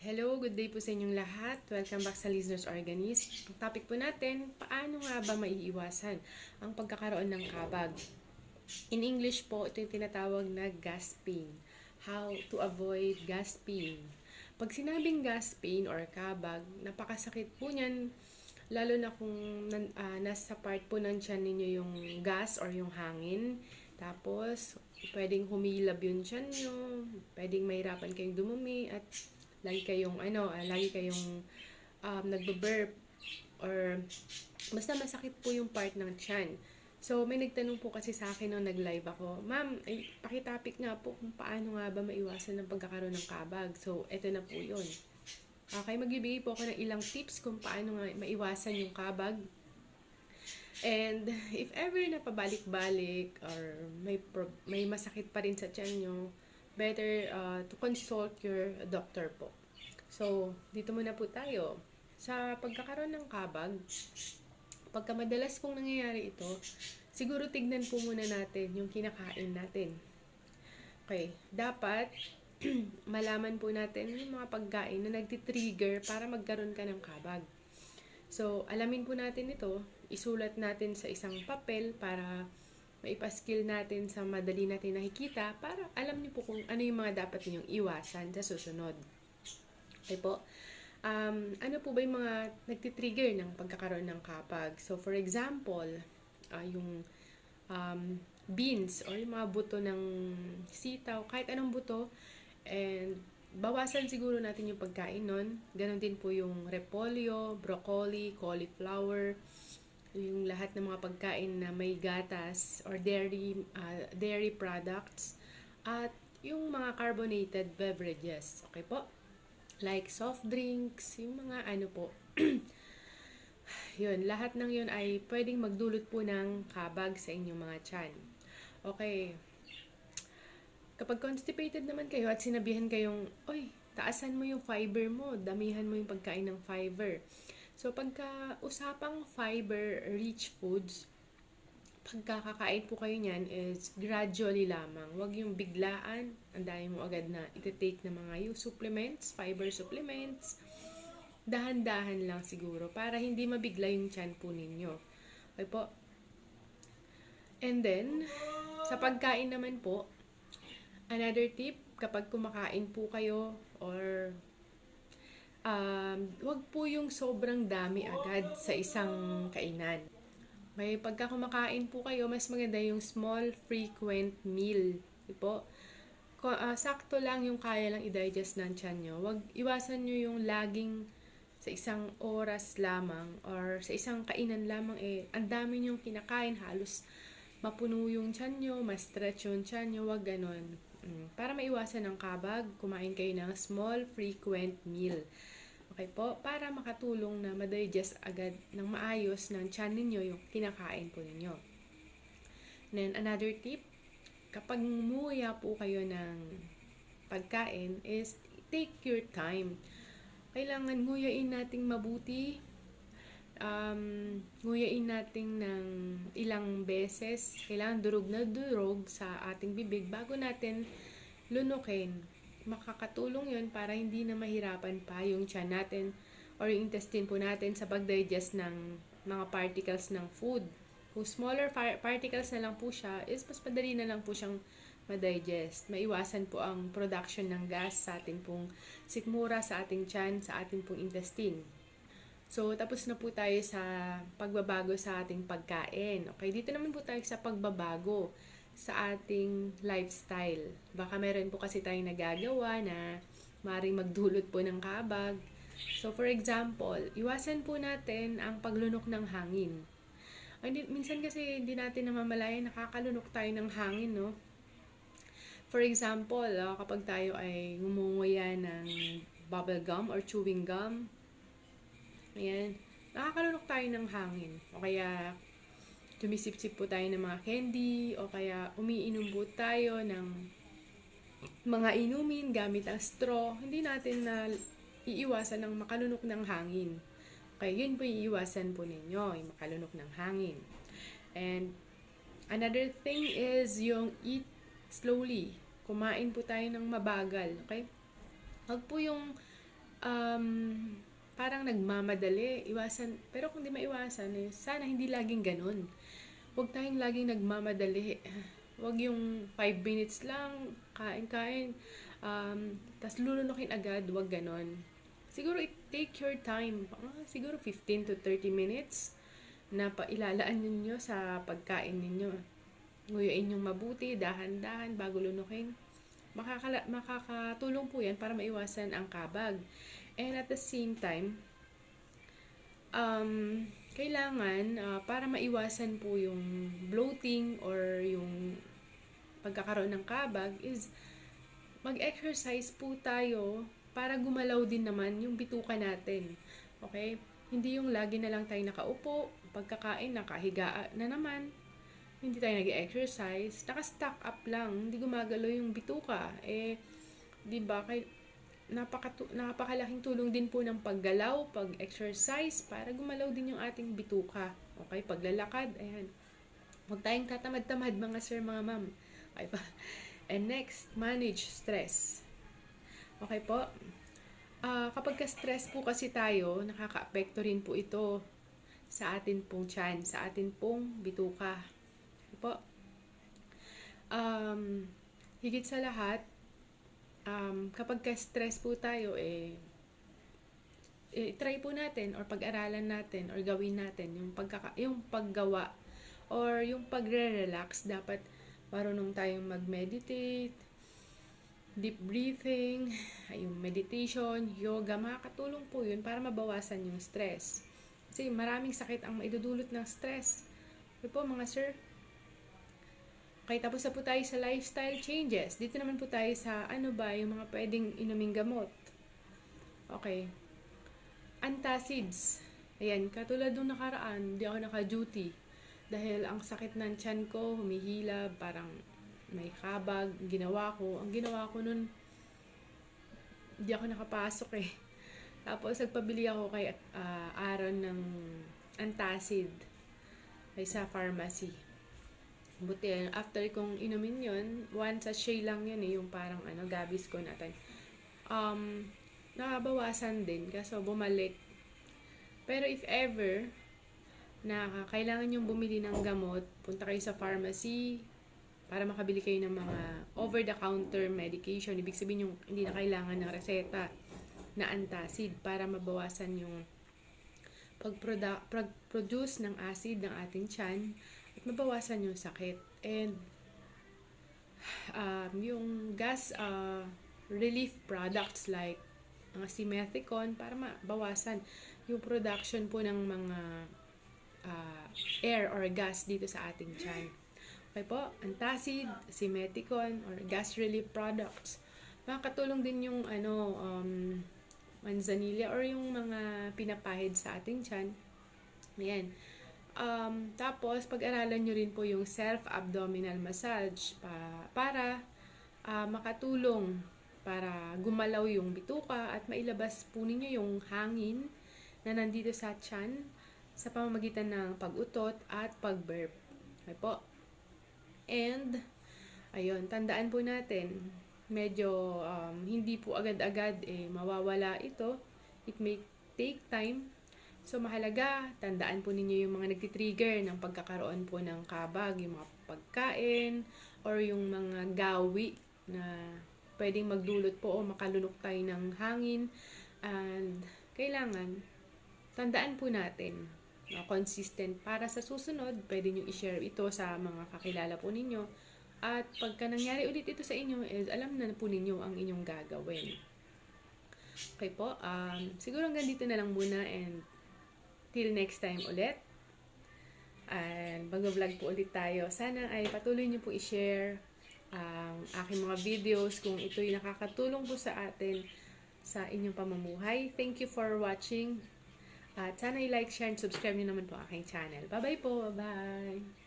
Hello, good day po sa inyong lahat. Welcome back sa Listeners Organist. Ang topic po natin, paano nga ba maiiwasan ang pagkakaroon ng kabag? In English po, ito yung tinatawag na gasping. How to avoid gasping. Pag sinabing gasping or kabag, napakasakit po niyan, lalo na kung nasa part po ng tiyan ninyo yung gas or yung hangin. Tapos, pwedeng humilab yung tiyan nyo, pwedeng mahirapan kayong dumumi at lagi kayong nagbe-burp or basta masakit po yung part ng tiyan. So, may nagtanong po kasi sa akin nung nag-live ako, Ma'am, pakitopic nga po kung paano nga ba maiwasan ng pagkakaroon ng kabag. So, eto na po yun. Okay, magbibigay po ako ng ilang tips kung paano nga maiwasan yung kabag. And if ever na pabalik-balik or may masakit pa rin sa tiyan nyo, better to consult your doctor po. So, dito muna po tayo. Sa pagkakaroon ng kabag, pagka madalas pong nangyayari ito, siguro tignan po muna natin yung kinakain natin. Okay, dapat malaman po natin yung mga pagkain na nagtitrigger para magkaroon ka ng kabag. So, alamin po natin ito, isulat natin sa isang papel para maipaskill natin sa madali natin nakikita para alam niyo po kung ano yung mga dapat ninyong iwasan sa susunod. Okay po? Ano po ba yung mga nagtitrigger ng pagkakaroon ng kabag? So, for example, yung beans or yung mga buto ng sitaw, kahit anong buto, and bawasan siguro natin yung pagkain nun. Ganon din po yung repolyo, broccoli, cauliflower, yung lahat ng mga pagkain na may gatas or dairy products, at yung mga carbonated beverages. Okay po? Like soft drinks, yung mga ano po. Yun, lahat ng yun ay pwedeng magdulot po ng kabag sa inyong mga tiyan. Okay. Kapag constipated naman kayo at sinabihan kayong, oy, taasan mo yung fiber mo, damihan mo yung pagkain ng fiber. So, pagka usapang fiber-rich foods, pagkakakain po kayo niyan is gradually lamang. Huwag yung biglaan, ang dami mo agad na iti-take ng mga yung supplements, fiber supplements. Dahan-dahan lang siguro para hindi mabigla yung tiyan po ninyo. Okay po? And then, sa pagkain naman po, another tip, kapag kumakain po kayo or wag po yung sobrang dami agad sa isang kainan. May pagka kumakain po kayo, mas maganda yung small, frequent meal. Po, sakto lang yung kaya lang i-digest ng tiyan nyo. Wag iwasan nyo yung laging sa isang oras lamang or sa isang kainan lamang ang dami nyong kinakain, halos mapuno yung tiyan nyo, ma-stretch yung tiyan nyo, wag ganon. Para maiwasan ang kabag, kumain kayo ng small, frequent meal. Okay po? Para makatulong na ma-digest agad ng maayos ng tiyan ninyo yung kinakain po ninyo. Then, another tip, kapag nguya po kayo ng pagkain is take your time. Kailangan nguyain nating mabuti. Nguyain natin ng ilang beses. Kailangan durog na durog sa ating bibig bago natin lunukin. Makakatulong yun para hindi na mahirapan pa yung tiyan natin or yung intestine po natin sa pag-digest ng mga particles ng food. Kung smaller particles na lang po siya, is mas madali na lang po siyang ma-digest. Maiwasan po ang production ng gas sa ating pong sikmura, sa ating tiyan, sa ating pong intestine. So, tapos na po tayo sa pagbabago sa ating pagkain. Okay, dito naman po tayo sa pagbabago sa ating lifestyle. Baka meron po kasi tayong nagagawa na maaaring magdulot po ng kabag. So, for example, iwasan po natin ang paglunok ng hangin. Minsan kasi hindi natin namamalayan, nakakalunok tayo ng hangin, no? For example, kapag tayo ay ngumunguya ng bubble gum or chewing gum, ayan, nakakalunok tayo ng hangin. O kaya, tumisip-sip po tayo ng mga candy, o kaya umiinom po tayo ng mga inumin gamit ang straw. Hindi natin na iiwasan ng makalunok ng hangin. Okay, yun po iiwasan po ninyo, yung makalunok ng hangin. And another thing is yung eat slowly. Kumain po tayo ng mabagal, okay? Huwag po yung parang nagmamadali, iwasan, pero kung di maiwasan, sana hindi laging ganun. Huwag tayong laging nagmamadali. Huwag yung 5 minutes lang, kain-kain, tas lulunukin agad, huwag ganon. Siguro take your time, siguro 15 to 30 minutes na pailalaan ninyo sa pagkain ninyo. Nguyuin yung mabuti, dahan-dahan, bago lunukin. Makakatulong po yan para maiwasan ang kabag. And at the same time, kailangan para maiwasan po yung bloating or yung pagkakaroon ng kabag is mag-exercise po tayo para gumalaw din naman yung bituka natin. Okay? Hindi yung lagi na lang tayo nakaupo, pagkakain, nakahiga na naman, hindi tayo nag-exercise, naka-stack up lang, hindi gumagalaw yung bituka. Di ba? Napakalaking tulong din po ng paggalaw, pag-exercise, para gumalaw din yung ating bituka. Okay? Paglalakad, ayan. Huwag tayong tatamad-tamad, mga sir, mga ma'am. Okay pa? And next, manage stress. Okay po? Kapag ka-stress po kasi tayo, nakaka-apekto rin po ito sa atin pong tiyan, sa atin pong bituka. Okay po? Higit sa lahat, kapag ka-stress po tayo, try po natin or pag-aralan natin or gawin natin yung paggawa or yung pagre-relax. Dapat marunong tayong mag-meditate, deep breathing, yung meditation, yoga. Makakatulong po yun para mabawasan yung stress. Kasi maraming sakit ang maidudulot ng stress. Okay po mga sir? Okay, tapos na po tayo sa lifestyle changes. Dito naman po tayo sa yung mga pwedeng inuming gamot. Okay. Antacids. Ayan, katulad nung nakaraan, di ako naka-duty. Dahil ang sakit ng tiyan ko, humihila, parang may kabag. Ang ginawa ko nun, di ako nakapasok Tapos nagpabili ako kay Aaron ng antacid ay sa pharmacy. Buti, after kong inumin yun, one sachet lang yun yung parang Gaviscon natin. Nakabawasan din, kaso bumalik. Pero if ever, na kailangan yung bumili ng gamot, punta kayo sa pharmacy para makabili kayo ng mga over-the-counter medication. Ibig sabihin yung hindi na kailangan ng reseta na antacid para mabawasan yung pag-produce ng acid ng ating tiyan at mabawasan yung sakit. And yung gas relief products like simethicone para mabawasan yung production po ng mga air or gas dito sa ating tiyan. Okay po, antacid, simethicone or gas relief products. Makakatulong din yung manzanilla or yung mga pinapahid sa ating tiyan. Ayan. Tapos, pag-aralan nyo rin po yung self-abdominal massage para makatulong para gumalaw yung bituka at mailabas po ninyo yung hangin na nandito sa tiyan sa pamamagitan ng pag-utot at pag-burp. Okay po. And, ayun, tandaan po natin, medyo hindi po agad-agad mawawala ito. It may take time. So, mahalaga, tandaan po ninyo yung mga nagtitrigger ng pagkakaroon po ng kabag, yung mga pagkain, or yung mga gawi na pwedeng magdulot po o makalunok tayo ng hangin. And, kailangan, tandaan po natin, consistent para sa susunod, pwede nyo i-share ito sa mga kakilala po ninyo. At pagka nangyari ulit ito sa inyo, alam na po ninyo ang inyong gagawin. Okay po, siguro hanggang dito na lang muna and till next time ulit. And mag-vlog po ulit tayo. Sana ay patuloy nyo po i-share ang aking mga videos kung ito'y nakakatulong po sa atin sa inyong pamumuhay. Thank you for watching. At sana i-like, share, and subscribe nyo naman po aking channel. Bye-bye po. Bye!